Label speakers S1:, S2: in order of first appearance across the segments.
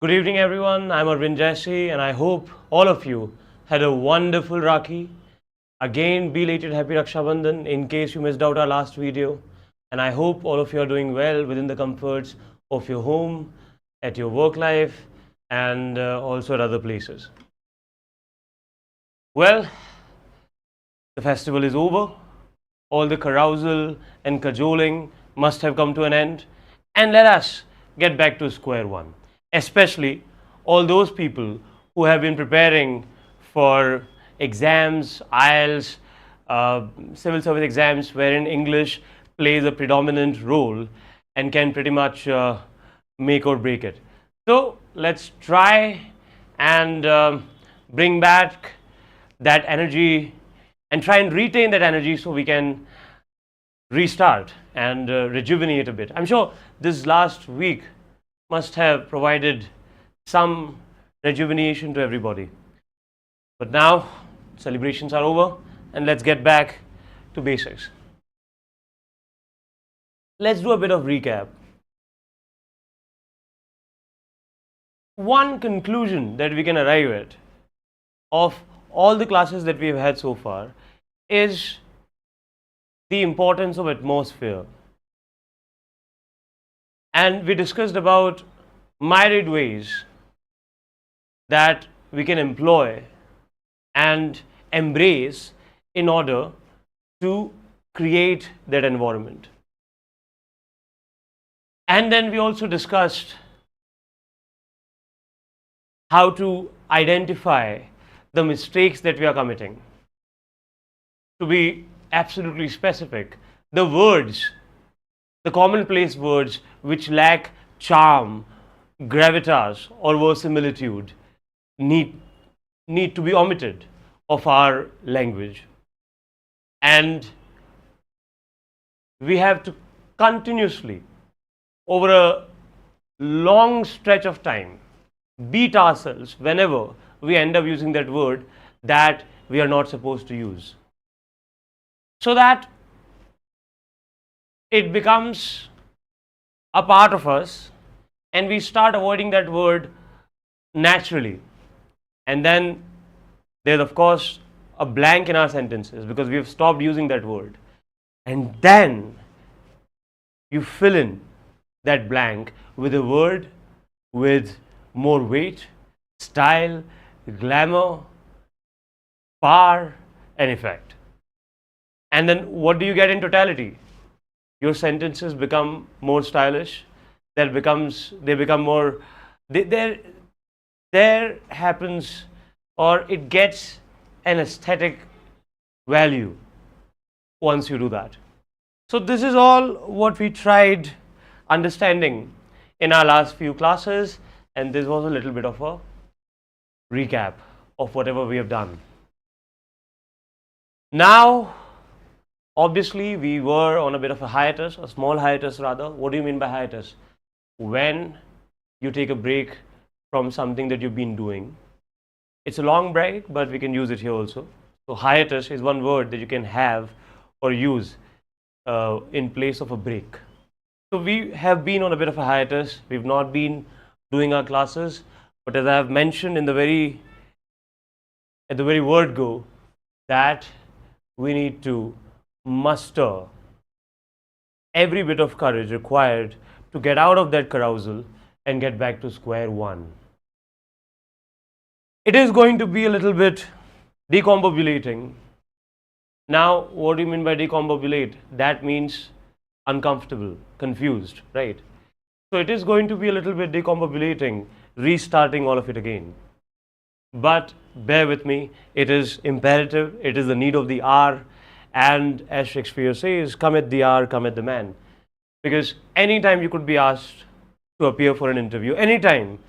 S1: Good evening, everyone. I'm Arvind Jaisi, and I hope all of you had a wonderful Rakhi. Again, belated Happy Raksha Bandhan in case you missed out our last video. And I hope all of you are doing well within the comforts of your home, at your work life, and also at other places. Well, the festival is over. All the carousal and cajoling must have come to an end. And let us get back to square one. Especially all those people who have been preparing for exams, IELTS, civil service exams, wherein English plays a predominant role and can pretty much make or break it. So let's try and bring back that energy and try and retain that energy so we can restart and rejuvenate a bit. I'm sure this last week must have provided some rejuvenation to everybody. But now celebrations are over and let's get back to basics. Let's do a bit of recap. One conclusion that we can arrive at of all the classes that we have had so far is the importance of atmosphere. And we discussed about myriad ways that we can employ and embrace in order to create that environment. And then we also discussed how to identify the mistakes that we are committing. To be absolutely specific, the words, the commonplace words which lack charm, gravitas or verisimilitude need to be omitted of our language. And we have to continuously, over a long stretch of time, beat ourselves whenever we end up using that word that we are not supposed to use, so that it becomes a part of us and we start avoiding that word naturally. And then there's of course a blank in our sentences because we have stopped using that word. And then you fill in that blank with a word with more weight, style, glamour, power and effect. And then what do you get in totality? Your sentences become more stylish. There happens, or it gets an aesthetic value once you do that. So this is all what we tried understanding in our last few classes, and this was a little bit of a recap of whatever we have done. Now, obviously, we were on a bit of a hiatus, a small hiatus rather. What do you mean by hiatus? When you take a break from something that you've been doing. It's a long break, but we can use it here also. So hiatus is one word that you can have or use in place of a break. So we have been on a bit of a hiatus. We've not been doing our classes, but as I have mentioned at the very word go, that we need to muster every bit of courage required to get out of that carousel and get back to square one. It is going to be a little bit decombobulating. Now, what do you mean by decombobulate? That means uncomfortable, confused, right? So it is going to be a little bit decombobulating, restarting all of it again. But bear with me, it is imperative, it is the need of the hour, and as Shakespeare says, cometh the hour, cometh the man. Because anytime you could be asked to appear for an interview, anytime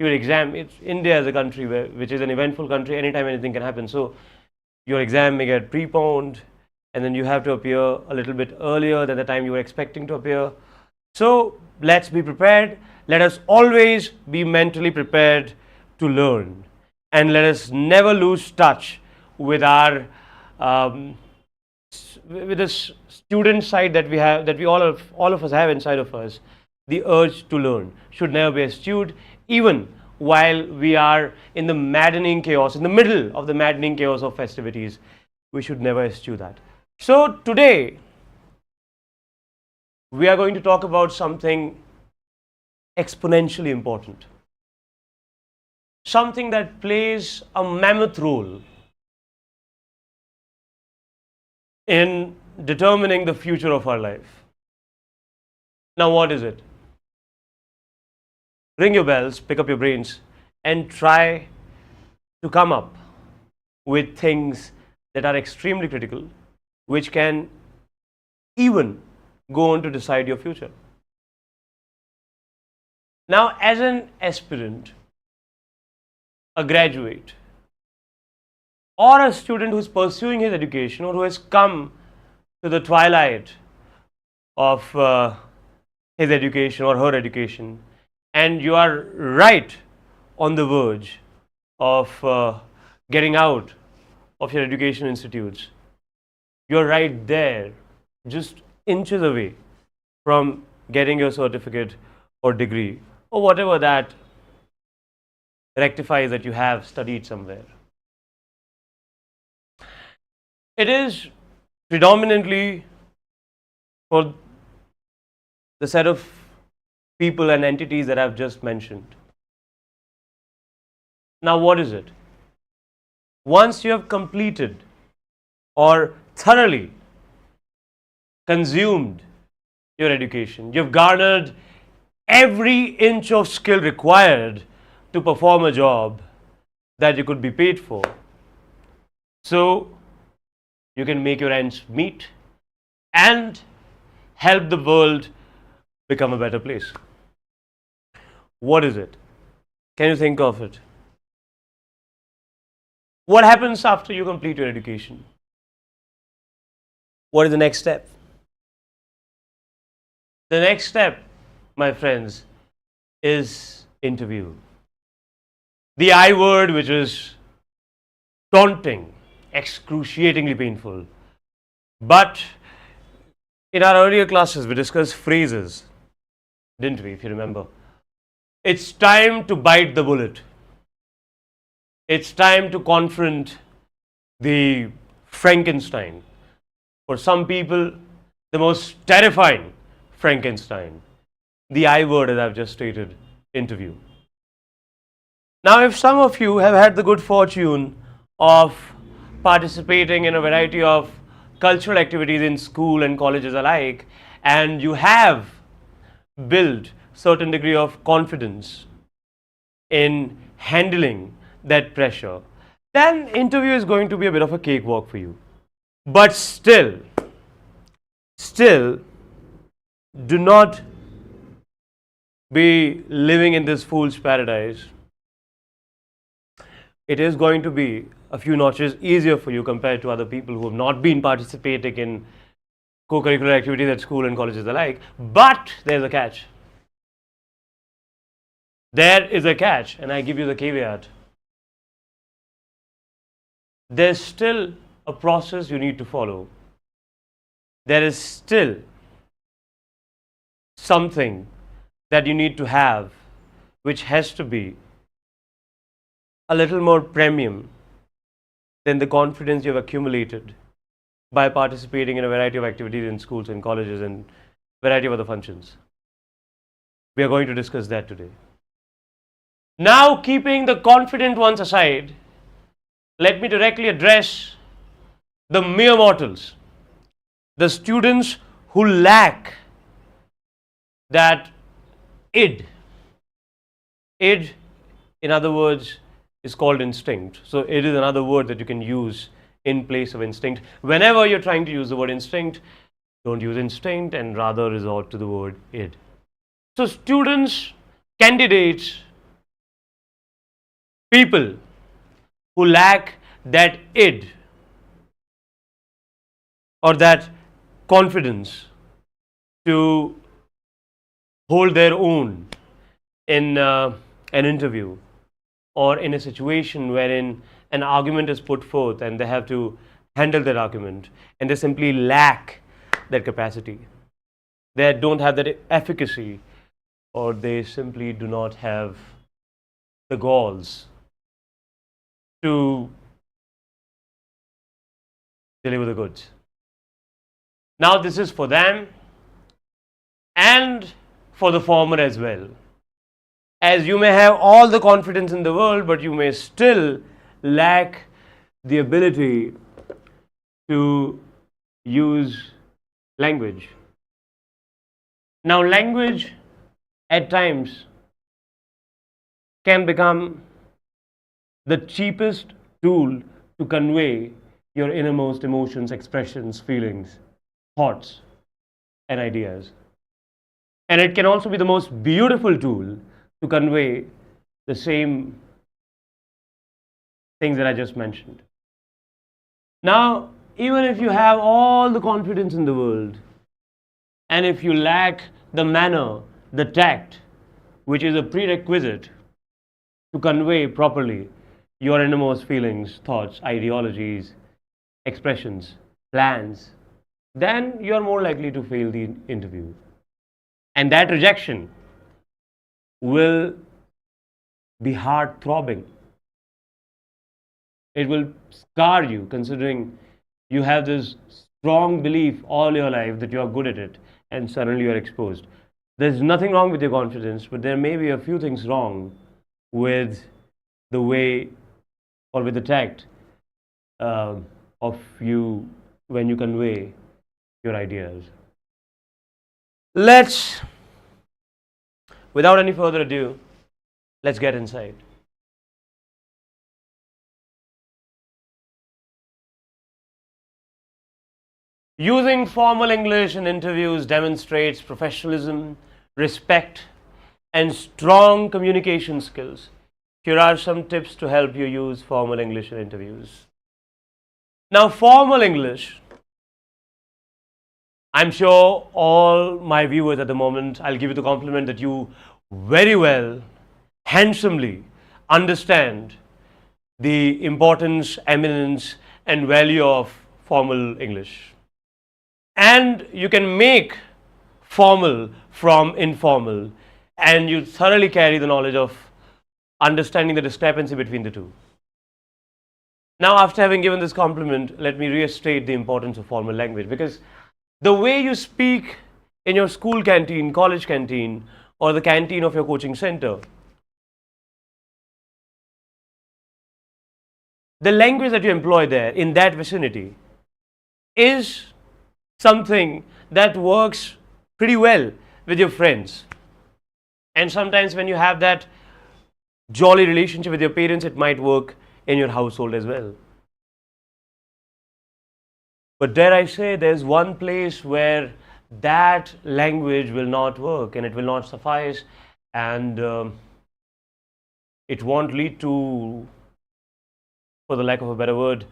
S1: your exam, it's India as a country which is an eventful country, anytime anything can happen. So your exam may get preponed and then you have to appear a little bit earlier than the time you were expecting to appear. So let's be prepared. Let us always be mentally prepared to learn, and let us never lose touch with our with this student side that we have, that we all of us have inside of us. The urge to learn should never be eschewed, even while we are in the maddening chaos, in the middle of the maddening chaos of festivities. We should never eschew that. So today, we are going to talk about something exponentially important. Something that plays a mammoth role in determining the future of our life. Now, what is it? Ring your bells, pick up your brains, and try to come up with things that are extremely critical, which can even go on to decide your future. Now, as an aspirant, a graduate, or a student who is pursuing his education or who has come to the twilight of his education or her education, and you are right on the verge of getting out of your education institutes, you're right there, just inches away from getting your certificate or degree or whatever that rectifies that you have studied somewhere. It is predominantly for the set of people and entities that I've just mentioned. Now, what is it? Once you have completed or thoroughly consumed your education, you've garnered every inch of skill required to perform a job that you could be paid for, so you can make your ends meet and help the world become a better place. What is it? Can you think of it? What happens after you complete your education? What is the next step? The next step, my friends, is interview. The I word, which is daunting, excruciatingly painful. But in our earlier classes, we discussed phrases, didn't we, if you remember? It's time to bite the bullet. It's time to confront the Frankenstein. For some people, the most terrifying Frankenstein. The I word, as I've just stated, interview. Now, if some of you have had the good fortune of participating in a variety of cultural activities in school and colleges alike, and you have built certain degree of confidence in handling that pressure, then interview is going to be a bit of a cakewalk for you. But still, do not be living in this fool's paradise. It is going to be a few notches easier for you compared to other people who have not been participating in co-curricular activities at school and colleges alike. But there's a catch. There is a catch, and I give you the caveat. There's still a process you need to follow. There is still something that you need to have, which has to be a little more premium than the confidence you've accumulated by participating in a variety of activities in schools and colleges and variety of other functions. We are going to discuss that today. Now, keeping the confident ones aside, let me directly address the mere mortals, the students who lack that id. Id, in other words, is called instinct. So it is another word that you can use in place of instinct. Whenever you're trying to use the word instinct, don't use instinct and rather resort to the word id. So students, candidates, people who lack that id or that confidence to hold their own in an interview or in a situation wherein an argument is put forth and they have to handle that argument, and they simply lack that capacity. They don't have that efficacy, or they simply do not have the galls to deliver the goods. Now this is for them and for the former as well. As you may have all the confidence in the world, but you may still lack the ability to use language. Now, language at times can become the cheapest tool to convey your innermost emotions, expressions, feelings, thoughts, and ideas. And it can also be the most beautiful tool to convey the same things that I just mentioned. Now, even if you have all the confidence in the world, and if you lack the manner, the tact, which is a prerequisite to convey properly your innermost feelings, thoughts, ideologies, expressions, plans, then you are more likely to fail the interview. And that rejection will be heart-throbbing. It will scar you, considering you have this strong belief all your life that you are good at it, and suddenly you are exposed. There's nothing wrong with your confidence, but there may be a few things wrong with the way or with the tact of you when you convey your ideas. Without any further ado, let's get inside. Using formal English in interviews demonstrates professionalism, respect, and strong communication skills. Here are some tips to help you use formal English in interviews. Now, formal English, I'm sure all my viewers at the moment, I'll give you the compliment that you very well, handsomely understand the importance, eminence, and value of formal English. And you can make formal from informal, and you thoroughly carry the knowledge of understanding the discrepancy between the two. Now, after having given this compliment, let me restate the importance of formal language, because the way you speak in your school canteen, college canteen, or the canteen of your coaching center, the language that you employ there in that vicinity is something that works pretty well with your friends. And sometimes when you have that jolly relationship with your parents, it might work in your household as well. But dare I say, there's one place where that language will not work and it will not suffice, and it won't lead to, for the lack of a better word,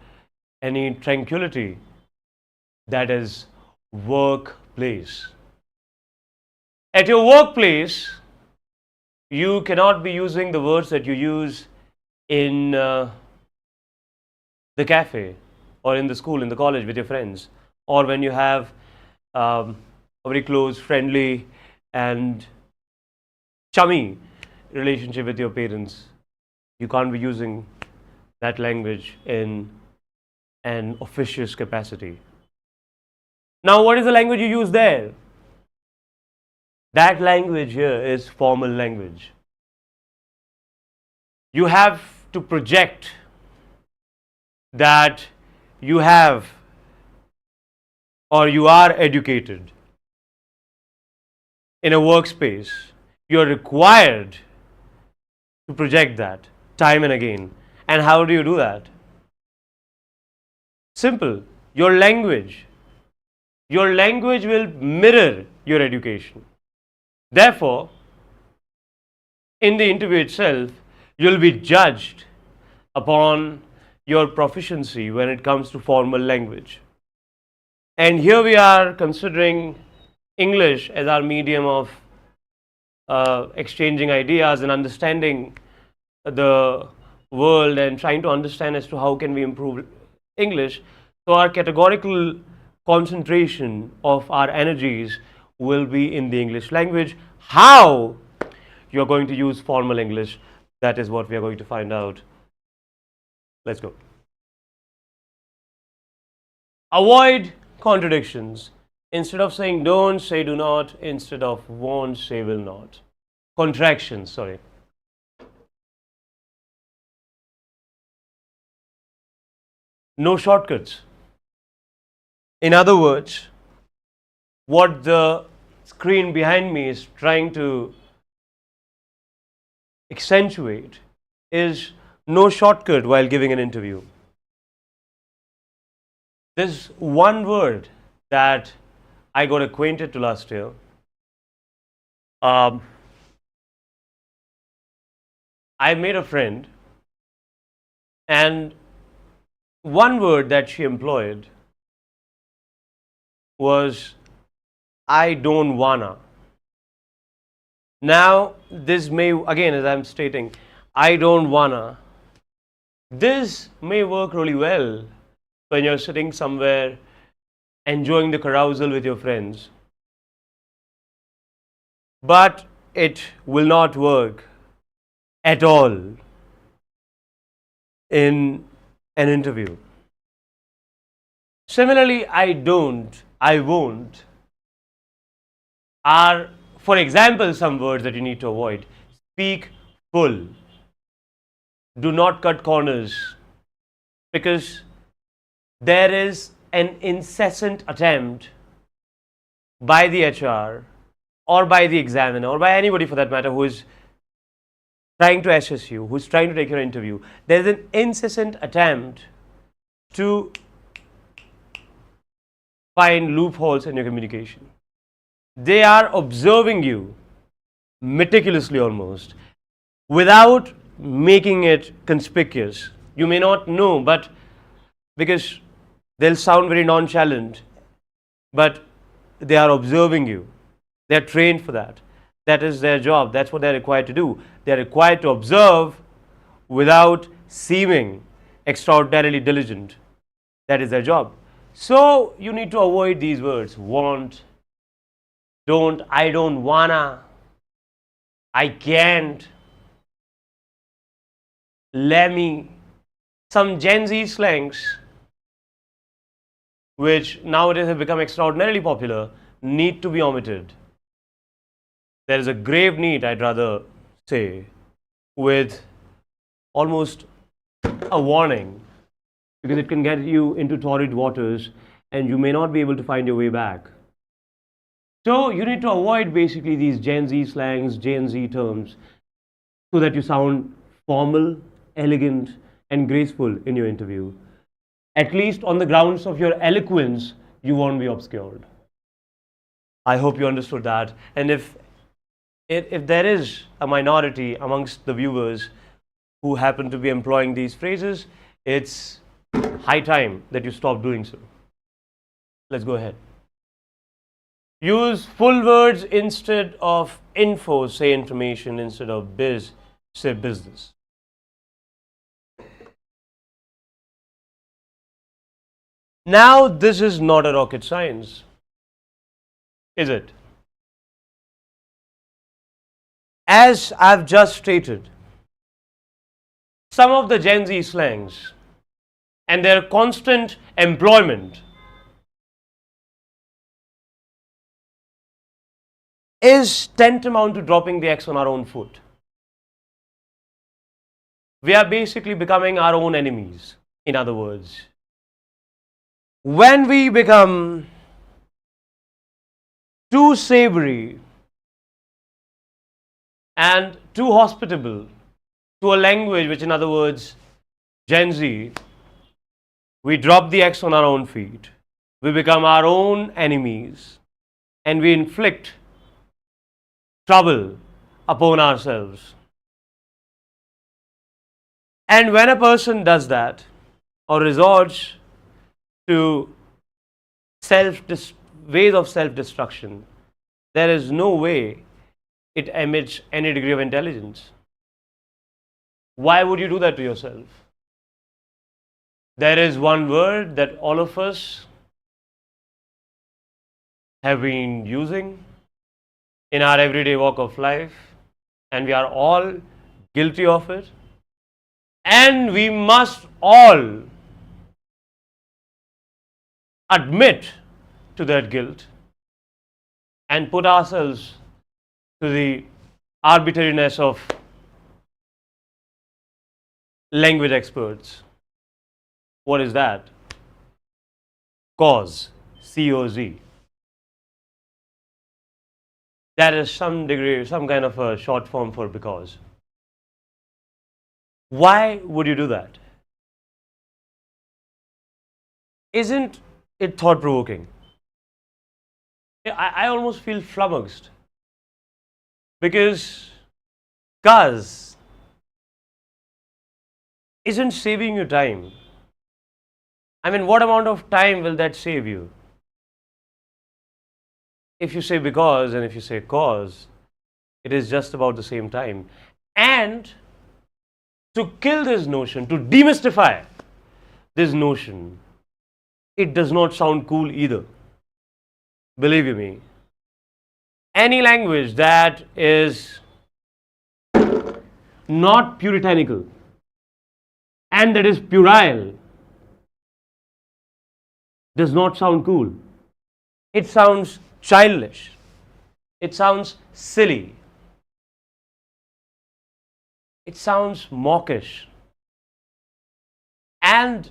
S1: any tranquility. That is workplace. At your workplace, you cannot be using the words that you use in the cafe or in the school, in the college with your friends, or when you have a very close, friendly and chummy relationship with your parents. You can't be using that language in an officious capacity. Now, what is the language you use there? That language here is formal language. You have to project that you have or you are educated in a workspace. You are required to project that time and again. And how do you do that? Simple. Your language will mirror your education. Therefore, in the interview itself, you'll be judged upon your proficiency when it comes to formal language. And here we are considering English as our medium of exchanging ideas and understanding the world and trying to understand as to how can we improve English. So our categorical concentration of our energies will be in the English language. How you're going to use formal English, That is what we are going to find out. Let's go. Avoid contradictions. Instead of saying don't, say do not. Instead of won't, say will not. Contractions, sorry. No shortcuts. In other words, what the screen behind me is trying to accentuate is no shortcut while giving an interview. There's one word that I got acquainted to last year. I made a friend, and one word that she employed was I don't wanna. Now, this may, again, as I'm stating, I don't wanna. This may work really well when you're sitting somewhere enjoying the carousal with your friends. But it will not work at all in an interview. Similarly, I don't, I won't are, for example, some words that you need to avoid. Speak full. Do not cut corners, because there is an incessant attempt by the HR or by the examiner or by anybody for that matter who is trying to assess you, who is trying to take your interview. There is an incessant attempt to find loopholes in your communication. They are observing you meticulously almost without making it conspicuous. You may not know, but because they'll sound very nonchalant, but they are observing you. They're trained for that. That is their job. That's what they're required to do. They're required to observe without seeming extraordinarily diligent. That is their job. So you need to avoid these words. Want, don't, I don't wanna, I can't, let me. Some Gen Z slangs which nowadays have become extraordinarily popular need to be omitted. There is a grave need, I'd rather say, with almost a warning, because it can get you into torrid waters and you may not be able to find your way back. So you need to avoid basically these Gen Z slangs, Gen Z terms, so that you sound formal, elegant and graceful in your interview. At least on the grounds of your eloquence, you won't be obscured. I hope you understood that. And if there is a minority amongst the viewers who happen to be employing these phrases, it's high time that you stop doing so. Let's go ahead. Use full words instead of info, say information, instead of biz, say business. Now, this is not a rocket science, is it? As I've just stated, some of the Gen Z slangs and their constant employment is tantamount to dropping the axe on our own foot. We are basically becoming our own enemies, in other words. When we become too savory and too hospitable to a language which, in other words, Gen Z, we drop the axe on our own feet. We become our own enemies and we inflict trouble upon ourselves. And when a person does that or resorts to ways of self-destruction, there is no way it emits any degree of intelligence. Why would you do that to yourself? There is one word that all of us have been using in our everyday walk of life, and we are all guilty of it, and we must all admit to that guilt and put ourselves to the arbitrariness of language experts. What is that? Cause, C-O-Z. That is some degree, some kind of a short form for because. Why would you do that? Isn't it thought-provoking? I almost feel flummoxed because cause isn't saving you time. I mean, what amount of time will that save you? If you say because and if you say cause, it is just about the same time. And to kill this notion, to demystify this notion, it does not sound cool either. Believe you me. Any language that is not puritanical and that is puerile does not sound cool. It sounds childish. It sounds silly. It sounds mawkish. And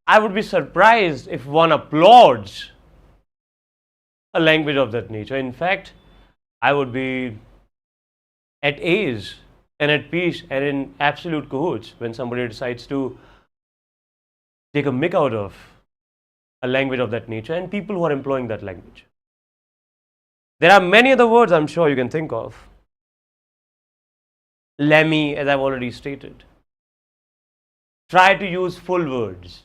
S1: I would be surprised if one applauds a language of that nature. In fact, I would be at ease and at peace and in absolute cahoots when somebody decides to take a mick out of a language of that nature and people who are employing that language. There are many other words I'm sure you can think of. Lemmy, as I've already stated. Try to use full words.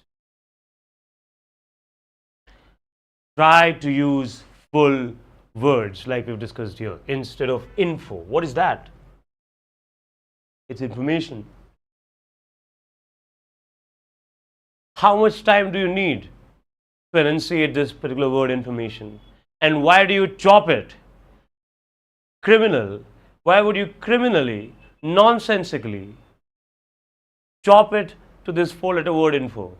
S1: Try to use full words like we've discussed here instead of info. What is that? It's information. How much time do you need to enunciate this particular word information? And why do you chop it? Criminal. Why would you criminally, nonsensically chop it to this 4-letter word info?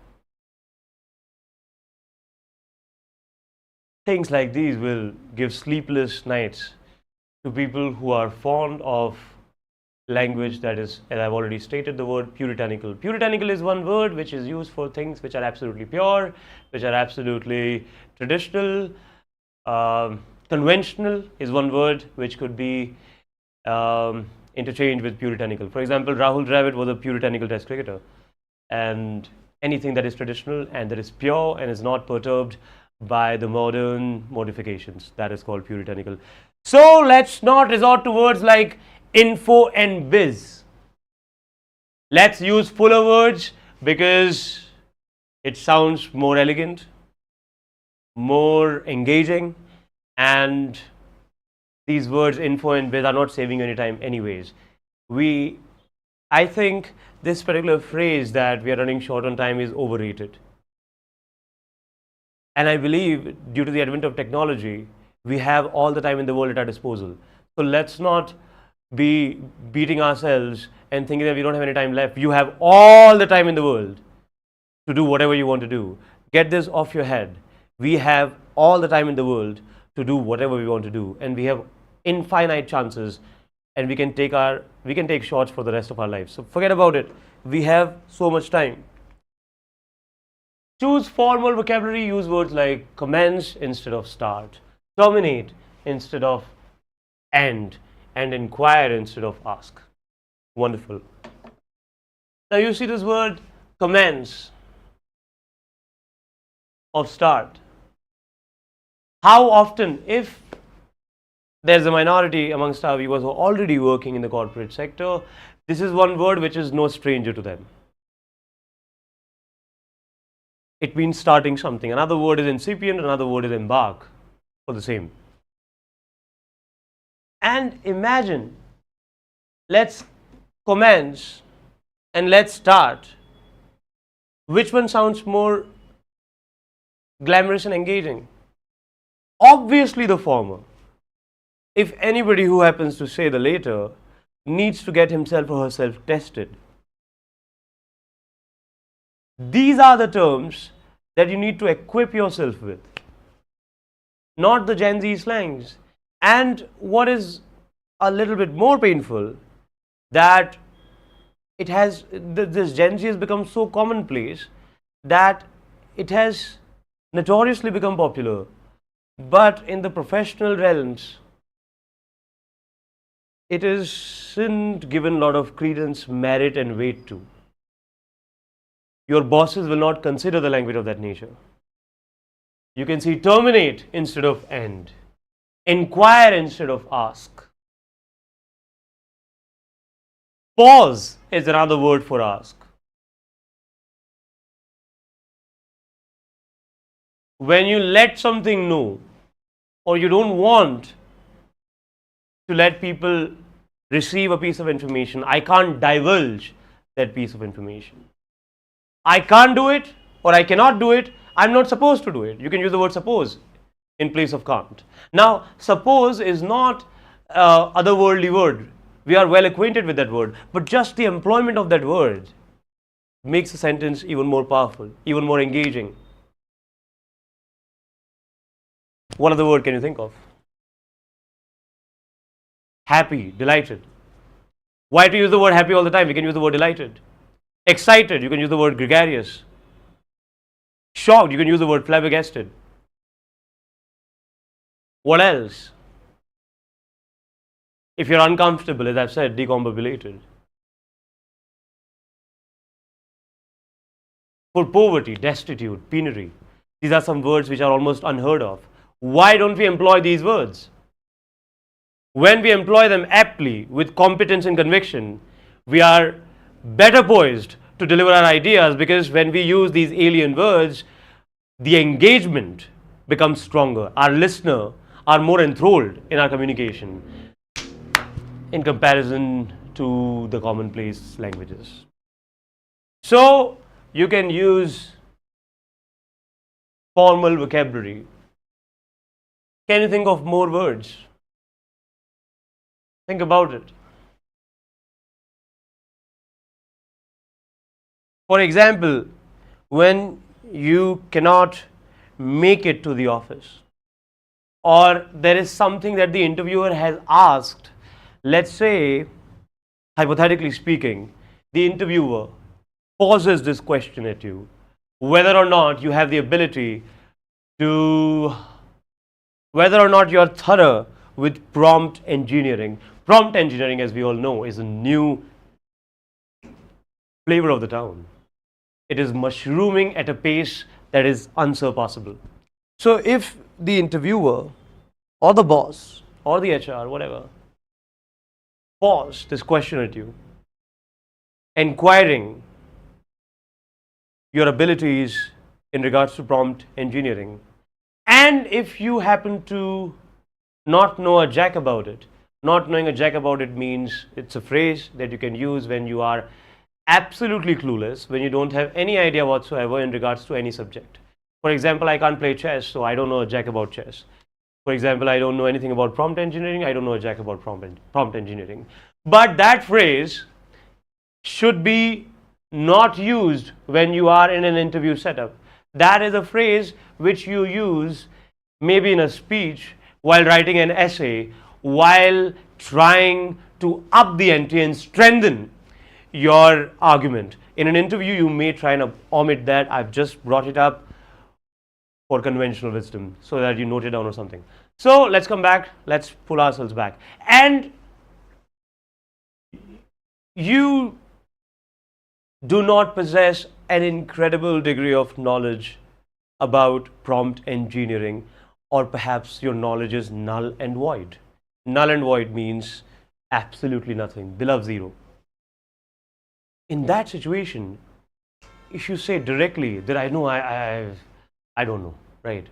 S1: Things like these will give sleepless nights to people who are fond of language that is, as I've already stated, the word puritanical. Puritanical is one word which is used for things which are absolutely pure, which are absolutely traditional. Conventional is one word which could be interchanged with puritanical. For example, Rahul Dravid was a puritanical test cricketer, and anything that is traditional and that is pure and is not perturbed by the modern modifications, that is called puritanical. So let's not resort to words like info and biz. Let's use fuller words because it sounds more elegant, more engaging, and these words info and biz are not saving any time anyways. I think this particular phrase that we are running short on time is overrated. And I believe due to the advent of technology, we have all the time in the world at our disposal. So let's not be beating ourselves and thinking that we don't have any time left. You have all the time in the world to do whatever you want to do. Get this off your head. We have all the time in the world to do whatever we want to do, and we have infinite chances, and we can take shots for the rest of our lives. So forget about it. We have so much time. Choose formal vocabulary. Use words like commence instead of start, terminate instead of end, and inquire instead of ask. Wonderful. Now you see this word commence of start. How often, if there's a minority amongst our viewers who are already working in the corporate sector, this is one word which is no stranger to them. It means starting something. Another word is incipient, another word is embark for the same. And imagine, let's commence and let's start. Which one sounds more glamorous and engaging? Obviously the former. If anybody who happens to say the latter, needs to get himself or herself tested. These are the terms that you need to equip yourself with, not the Gen Z slangs. And what is a little bit more painful, that this Gen Z has become so commonplace that it has notoriously become popular, but in the professional realms, it isn't given a lot of credence, merit, and weight to. Your bosses will not consider the language of that nature. You can see terminate instead of end, inquire instead of ask. Pause is another word for ask. When you let something know, or you don't want to let people receive a piece of information, I can't divulge that piece of information. I can't do it, or I cannot do it, I'm not supposed to do it. You can use the word suppose in place of can't. Now, suppose is not otherworldly word. We are well acquainted with that word, but just the employment of that word makes a sentence even more powerful, even more engaging. What other word can you think of? Happy, delighted. Why to use the word happy all the time? We can use the word delighted. Excited, you can use the word gregarious. Shocked, you can use the word flabbergasted. What else? If you're uncomfortable, as I've said, decombobulated. For poverty, destitute, penury. These are some words which are almost unheard of. Why don't we employ these words? When we employ them aptly, with competence and conviction, we are better poised to deliver our ideas, because when we use these alien words, the engagement becomes stronger. Our listener are more enthralled in our communication in comparison to the commonplace languages. So, you can use formal vocabulary. Can you think of more words? Think about it. For example, when you cannot make it to the office, or there is something that the interviewer has asked, let's say, hypothetically speaking, the interviewer poses this question at you, whether or not you have the ability to, whether or not you are thorough with prompt engineering. Prompt engineering, as we all know, is a new flavor of the town. It is mushrooming at a pace that is unsurpassable. So if the interviewer or the boss or the HR, whatever, pose this question at you, inquiring your abilities in regards to prompt engineering, and if you happen to not know a jack about it, not knowing a jack about it means it's a phrase that you can use when you are absolutely clueless, when you don't have any idea whatsoever in regards to any subject. For example, I can't play chess, so I don't know a jack about chess. For example, I don't know anything about prompt engineering, I don't know a jack about prompt engineering. But that phrase should be not used when you are in an interview setup. That is a phrase which you use maybe in a speech, while writing an essay, while trying to up the ante and strengthen your argument. In an interview, you may try and omit that. I've just brought it up for conventional wisdom so that you note it down or something. So let's come back, let's pull ourselves back. And you do not possess an incredible degree of knowledge about prompt engineering, or perhaps your knowledge is null and void. Null and void means absolutely nothing, below zero. In that situation, if you say directly that I know, I don't know, right?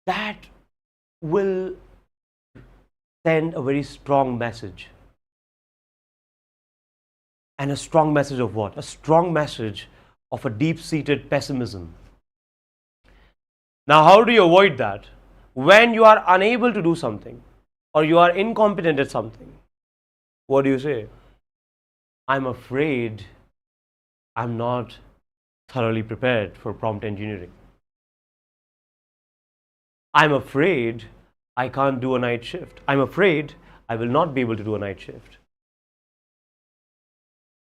S1: That will send a very strong message. And a strong message of what? A strong message of a deep-seated pessimism. Now, how do you avoid that? When you are unable to do something, or you are incompetent at something, what do you say? I'm afraid I'm not thoroughly prepared for prompt engineering. I'm afraid I can't do a night shift. I'm afraid I will not be able to do a night shift.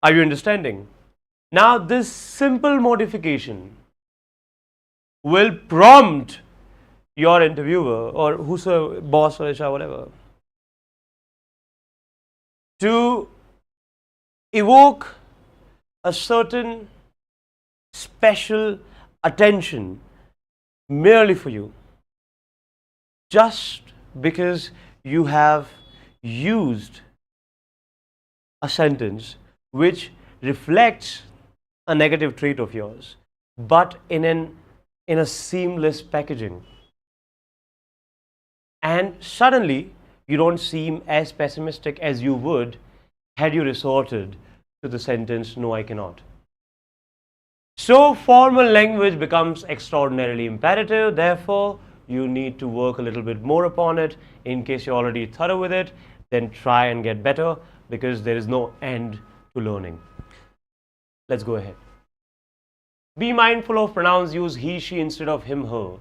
S1: Are you understanding? Now, this simple modification will prompt your interviewer or whosoever, boss or HR, whatever, to evoke a certain special attention merely for you, just because you have used a sentence which reflects a negative trait of yours, but in a seamless packaging. And suddenly you don't seem as pessimistic as you would had you resorted to the sentence, no, I cannot. So formal language becomes extraordinarily imperative. Therefore, you need to work a little bit more upon it. In case you're already thorough with it, then try and get better, because there is no end to learning. Let's go ahead. Be mindful of pronouns. Use he, she instead of him, her,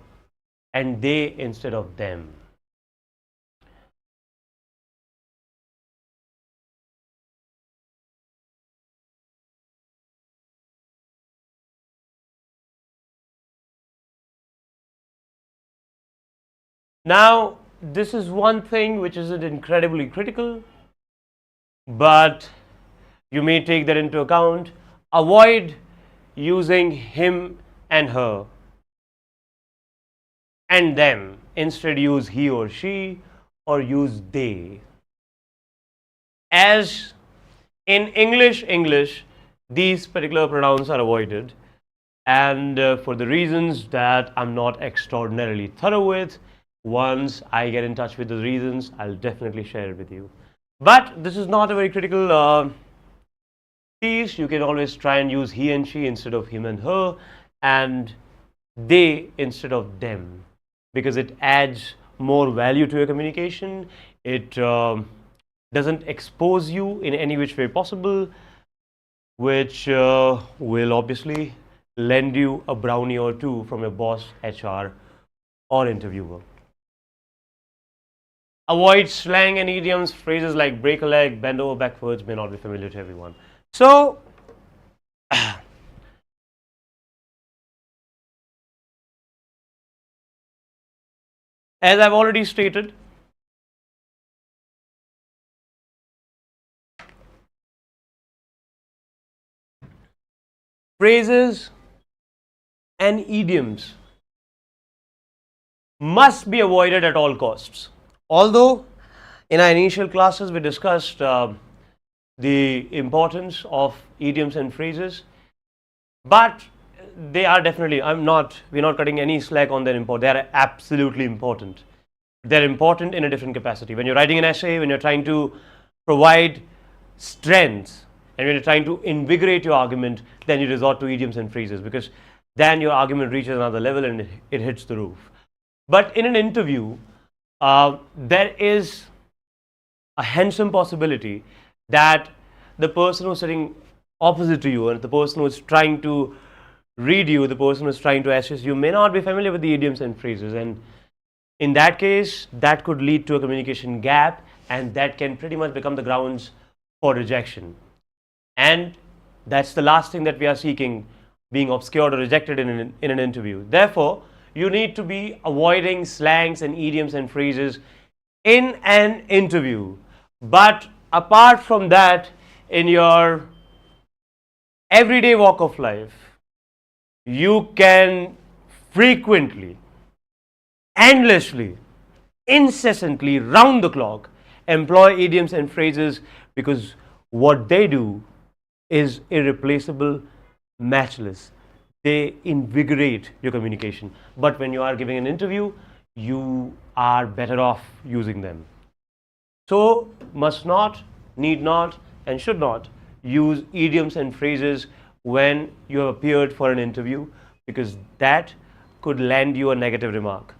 S1: and they instead of them. Now, this is one thing which isn't incredibly critical, but you may take that into account. Avoid using him and her and them. Instead, use he or she, or use they. As in English, these particular pronouns are avoided, and for the reasons that I'm not extraordinarily thorough with. Once I get in touch with the reasons, I'll definitely share it with you. But this is not a very critical piece. You can always try and use he and she instead of him and her, and they instead of them, because it adds more value to your communication. It doesn't expose you in any which way possible, which will obviously lend you a brownie or two from your boss, HR, or interviewer. Avoid slang and idioms. Phrases like break a leg, bend over backwards may not be familiar to everyone. So, as I've already stated, phrases and idioms must be avoided at all costs. Although in our initial classes we discussed the importance of idioms and phrases, but they are definitely, we're not cutting any slack on their import. They are absolutely important. They're important in a different capacity. When you're writing an essay, when you're trying to provide strength, and when you're trying to invigorate your argument, then you resort to idioms and phrases, because then your argument reaches another level and it hits the roof. But in an interview, there is a handsome possibility that the person who's sitting opposite to you, and the person who's trying to read you, the person who's trying to assess you, may not be familiar with the idioms and phrases, and in that case, that could lead to a communication gap, and that can pretty much become the grounds for rejection. And that's the last thing that we are seeking, being obscured or rejected in an interview. Therefore, you need to be avoiding slangs and idioms and phrases in an interview. But apart from that, in your everyday walk of life, you can frequently, endlessly, incessantly, round the clock, employ idioms and phrases, because what they do is irreplaceable, matchless. They invigorate your communication. But when you are giving an interview, you are better off using them. So, must not, need not, and should not use idioms and phrases when you have appeared for an interview, because that could land you a negative remark.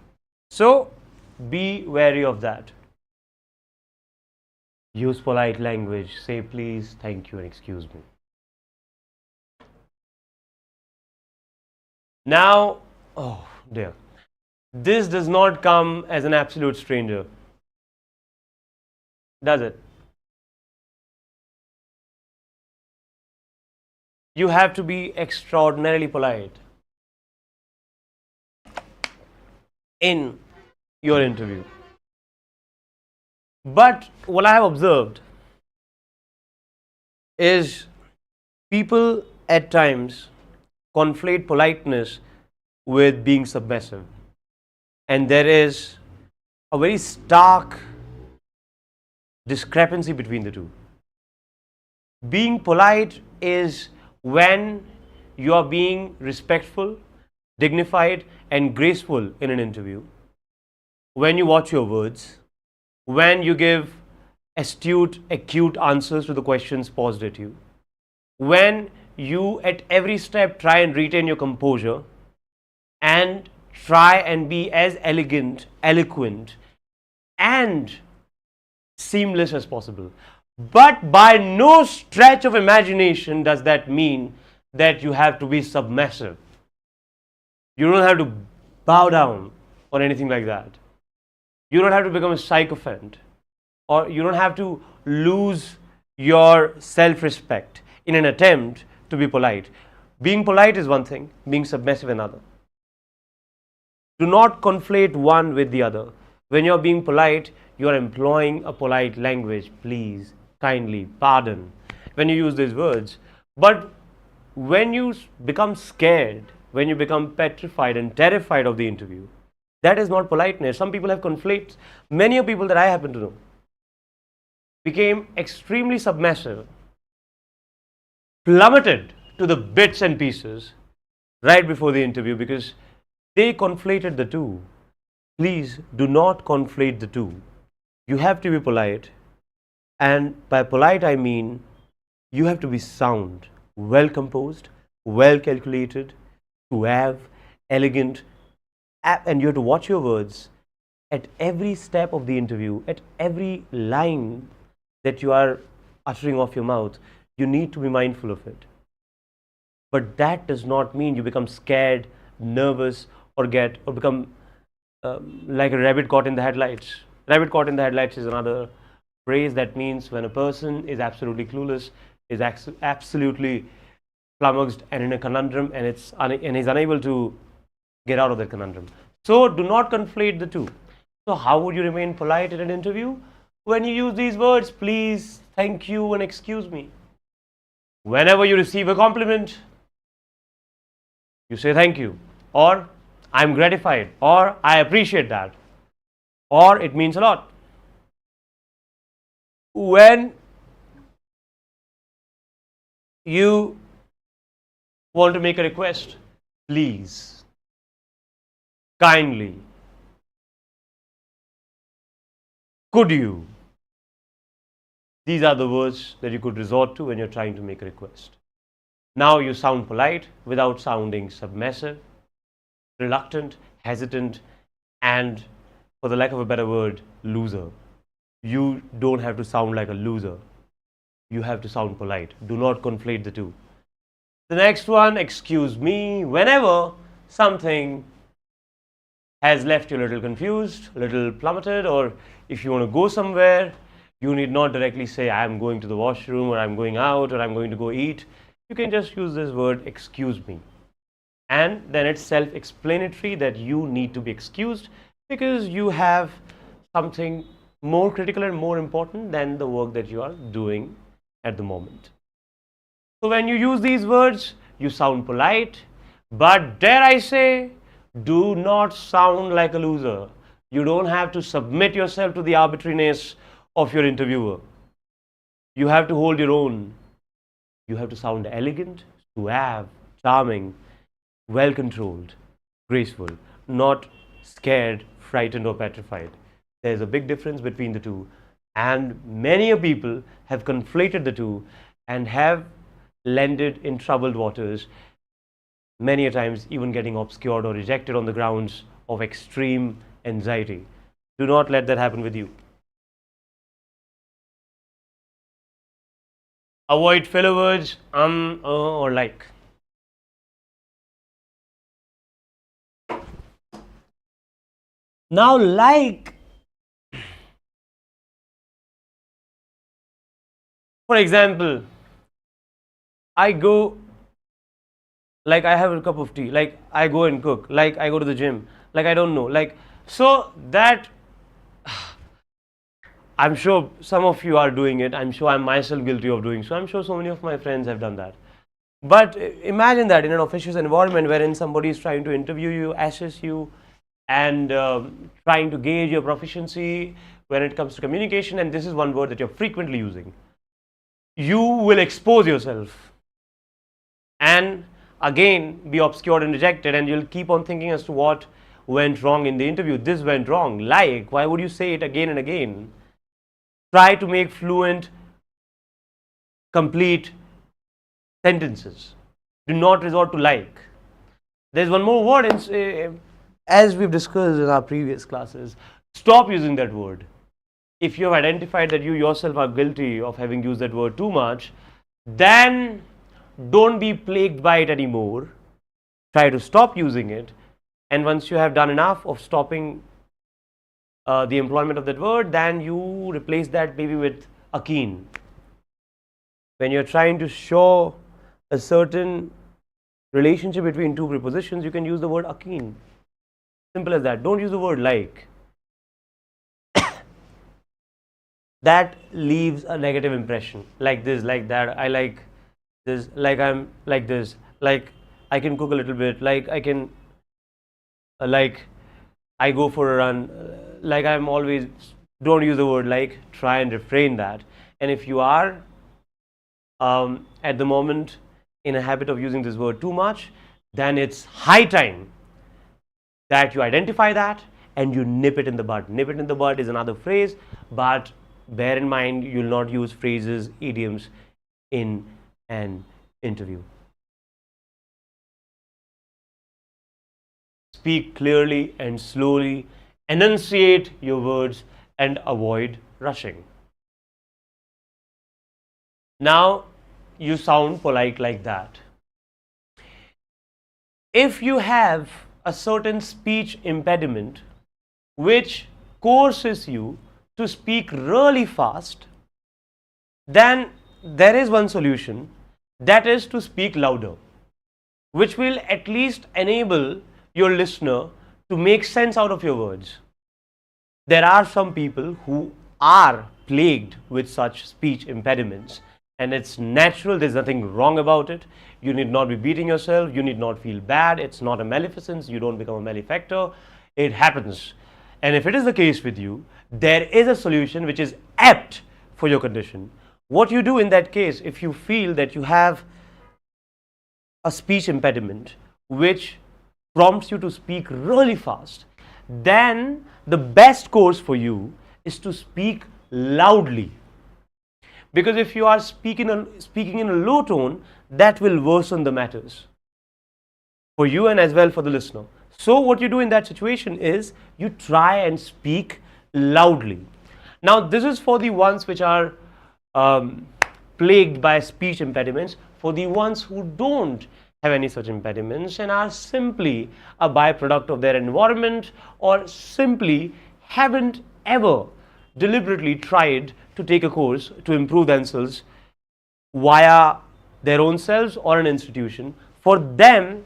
S1: So, be wary of that. Use polite language. Say please, thank you, and excuse me. Now, oh dear, this does not come as an absolute stranger, does it? You have to be extraordinarily polite in your interview. But what I have observed is people at times conflate politeness with being submissive. And there is a very stark discrepancy between the two. Being polite is when you are being respectful, dignified, and graceful in an interview. When you watch your words, when you give astute, acute answers to the questions posed at you, when you at every step try and retain your composure and try and be as elegant, eloquent, and seamless as possible. But by no stretch of imagination does that mean that you have to be submissive. You don't have to bow down or anything like that. You don't have to become a sycophant, or you don't have to lose your self-respect in an attempt to be polite. Being polite is one thing, being submissive another. Do not conflate one with the other. When you're being polite, you're employing a polite language. Please, kindly, pardon, when you use these words. But when you become scared, when you become petrified and terrified of the interview, that is not politeness. Some people have conflates. Many of people that I happen to know became extremely submissive, plummeted to the bits and pieces right before the interview because they conflated the two. Please do not conflate the two. You have to be polite, and by polite I mean you have to be sound, well composed, well calculated, suave, elegant, and you have to watch your words at every step of the interview, at every line that you are uttering off your mouth. You need to be mindful of it. But that does not mean you become scared, nervous, or become like a rabbit caught in the headlights. Rabbit caught in the headlights is another phrase that means when a person is absolutely clueless, is absolutely flummoxed and in a conundrum, and is unable to get out of that conundrum. So do not conflate the two. So how would you remain polite in an interview? When you use these words, please, thank you, and excuse me. Whenever you receive a compliment, you say thank you, or I'm gratified, or I appreciate that, or it means a lot. When you want to make a request, please, kindly, could you? These are the words that you could resort to when you're trying to make a request. Now you sound polite without sounding submissive, reluctant, hesitant, and, for the lack of a better word, loser. You don't have to sound like a loser. You have to sound polite. Do not conflate the two. The next one, excuse me, whenever something has left you a little confused, a little plummeted, or if you want to go somewhere, you need not directly say, I am going to the washroom, or I'm going out, or I'm going to go eat. You can just use this word, excuse me. And then it's self-explanatory that you need to be excused because you have something more critical and more important than the work that you are doing at the moment. So when you use these words, you sound polite, but dare I say, do not sound like a loser. You don't have to submit yourself to the arbitrariness of your interviewer. You have to hold your own. You have to sound elegant, suave, charming, well controlled, graceful, not scared, frightened, or petrified. There's a big difference between the two, and many people have conflated the two and have landed in troubled waters, many a times even getting obscured or rejected on the grounds of extreme anxiety. Do not let that happen with you. Avoid filler words, or like. Now, like, for example, I go, like, I have a cup of tea, like, I go and cook, like, I go to the gym, like, I don't know, like, so that I'm sure some of you are doing it. I'm sure I'm myself guilty of doing so. I'm sure so many of my friends have done that. But imagine that in an officious environment wherein somebody is trying to interview you, assess you, and trying to gauge your proficiency when it comes to communication, and this is one word that you're frequently using. You will expose yourself and again be obscured and rejected, and you'll keep on thinking as to what went wrong in the interview. This went wrong. Like, why would you say it again and again? Try to make fluent, complete sentences. Do not resort to like. There's one more word, as we've discussed in our previous classes. Stop using that word. If you have identified that you yourself are guilty of having used that word too much, then don't be plagued by it anymore. Try to stop using it. And once you have done enough of stopping the employment of that word, then you replace that maybe with a keen. When you're trying to show a certain relationship between two prepositions, you can use the word akeen. Simple as that. Don't use the word like. That leaves a negative impression. Like this, like that. I like this, like I'm like this, like I can cook a little bit, like I can, like I go for a run, like I'm always. Don't use the word like. Try and refrain that. And if you are at the moment in a habit of using this word too much, then it's high time that you identify that and you nip it in the bud. Nip it in the bud is another phrase, but bear in mind you'll not use phrases, idioms in an interview. Speak clearly and slowly, enunciate your words and avoid rushing. Now you sound polite like that. If you have a certain speech impediment which coerces you to speak really fast, then there is one solution, that is to speak louder, which will at least enable your listener to make sense out of your words. There are some people who are plagued with such speech impediments, and it's natural. There's nothing wrong about it. You need not be beating yourself. You need not feel bad. It's not a maleficence. You don't become a malefactor. It happens. And if it is the case with you, there is a solution which is apt for your condition. What you do in that case, if you feel that you have a speech impediment which prompts you to speak really fast, then the best course for you is to speak loudly. Because if you are speaking in a low tone, that will worsen the matters for you and as well for the listener. So what you do in that situation is you try and speak loudly. Now this is for the ones which are plagued by speech impediments. For the ones who don't have any such impediments and are simply a byproduct of their environment, or simply haven't ever deliberately tried to take a course to improve themselves via their own selves or an institution, for them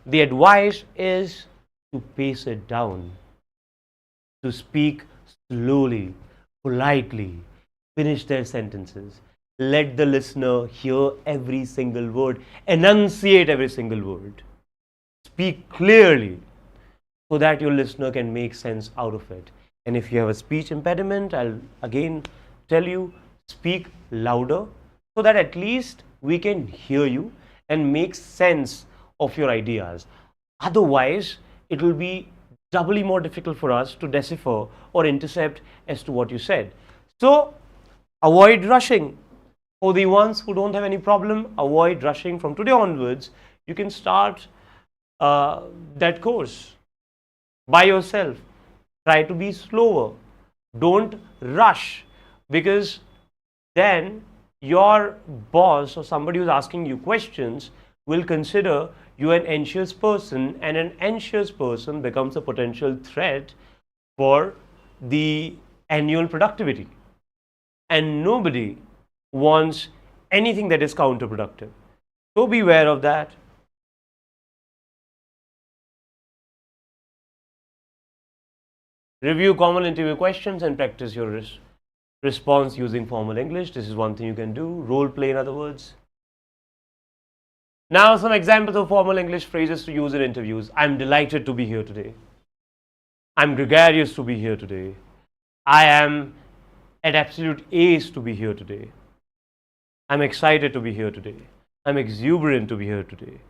S1: the advice is to pace it down, to speak slowly, politely, finish their sentences. Let the listener hear every single word, enunciate every single word. Speak clearly so that your listener can make sense out of it. And if you have a speech impediment, I'll again tell you, speak louder so that at least we can hear you and make sense of your ideas. Otherwise, it will be doubly more difficult for us to decipher or intercept as to what you said. So, avoid rushing. For the ones who don't have any problem, avoid rushing. From today onwards, you can start that course by yourself. Try to be slower. Don't rush, because then your boss or somebody who's asking you questions will consider you an anxious person, and an anxious person becomes a potential threat for the annual productivity. And nobody wants anything that is counterproductive. So beware of that. Review common interview questions and practice your response using formal English. This is one thing you can do. Role play, in other words. Now, some examples of formal English phrases to use in interviews. I'm delighted to be here today. I'm gregarious to be here today. I am at absolute ace to be here today. I'm excited to be here today. I'm exuberant to be here today.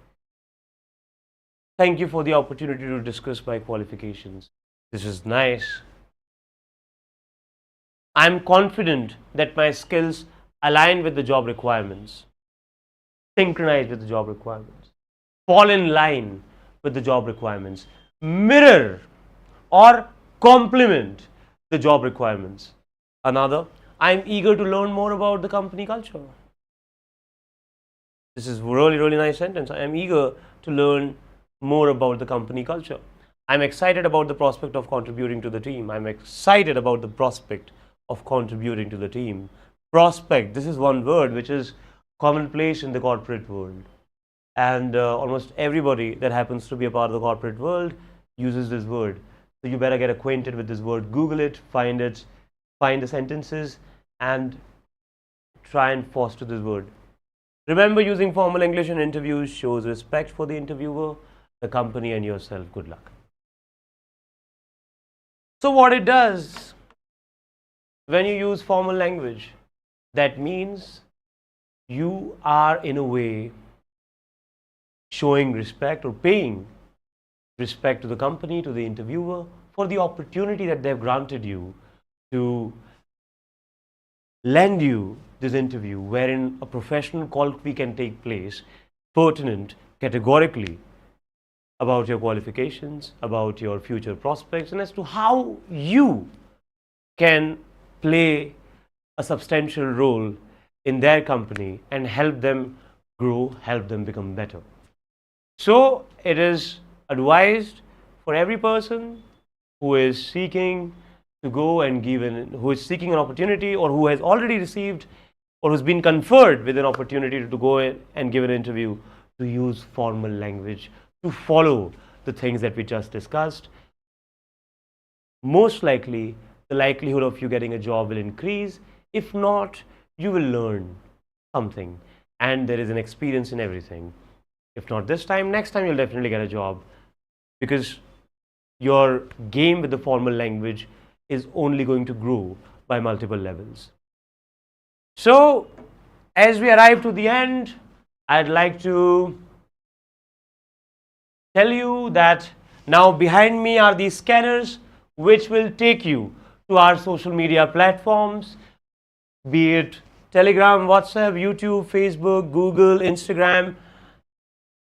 S1: Thank you for the opportunity to discuss my qualifications. This is nice. I'm confident that my skills align with the job requirements, synchronize with the job requirements, fall in line with the job requirements, mirror or complement the job requirements. Another, I'm eager to learn more about the company culture. This is really, really nice sentence. I'm eager to learn more about the company culture. I'm excited about the prospect of contributing to the team. I'm excited about the prospect of contributing to the team. Prospect, this is one word which is commonplace in the corporate world. And almost everybody that happens to be a part of the corporate world uses this word. So you better get acquainted with this word. Google it, find the sentences, and try and foster this word. Remember, using formal English in interviews shows respect for the interviewer, the company, and yourself. Good luck. So what it does when you use formal language, that means you are in a way showing respect or paying respect to the company, to the interviewer, for the opportunity that they've granted you to lend you this interview, wherein a professional colloquy can take place, pertinent categorically about your qualifications, about your future prospects, and as to how you can play a substantial role in their company and help them grow, help them become better. So it is advised for every person who is seeking to go and who is seeking an opportunity, or who has already received or who's been conferred with an opportunity to go and give an interview, to use formal language, to follow the things that we just discussed. Most likely, the likelihood of you getting a job will increase. If not, you will learn something, and there is an experience in everything. If not this time, next time you'll definitely get a job, because your game with the formal language is only going to grow by multiple levels. So, as we arrive to the end, I'd like to tell you that now behind me are these scanners which will take you to our social media platforms, be it Telegram, WhatsApp, YouTube, Facebook, Google, Instagram,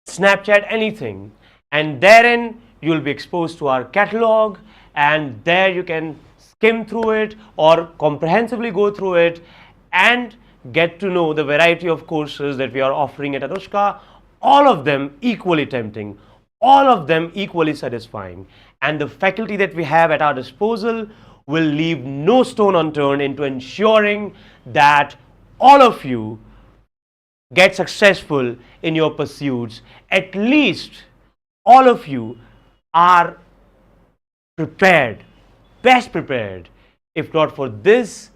S1: Snapchat, anything. And therein you'll be exposed to our catalog, and there you can skim through it or comprehensively go through it and get to know the variety of courses that we are offering at Anushka, all of them equally tempting, all of them equally satisfying. And the faculty that we have at our disposal will leave no stone unturned into ensuring that all of you get successful in your pursuits. At least all of you are prepared, best prepared, if not for this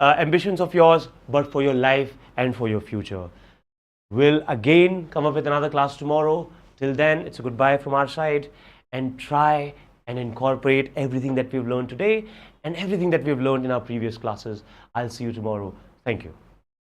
S1: ambitions of yours, but for your life and for your future. We'll again come up with another class tomorrow. Till then, it's a goodbye from our side, and try and incorporate everything that we've learned today and everything that we've learned in our previous classes. I'll see you tomorrow. Thank you.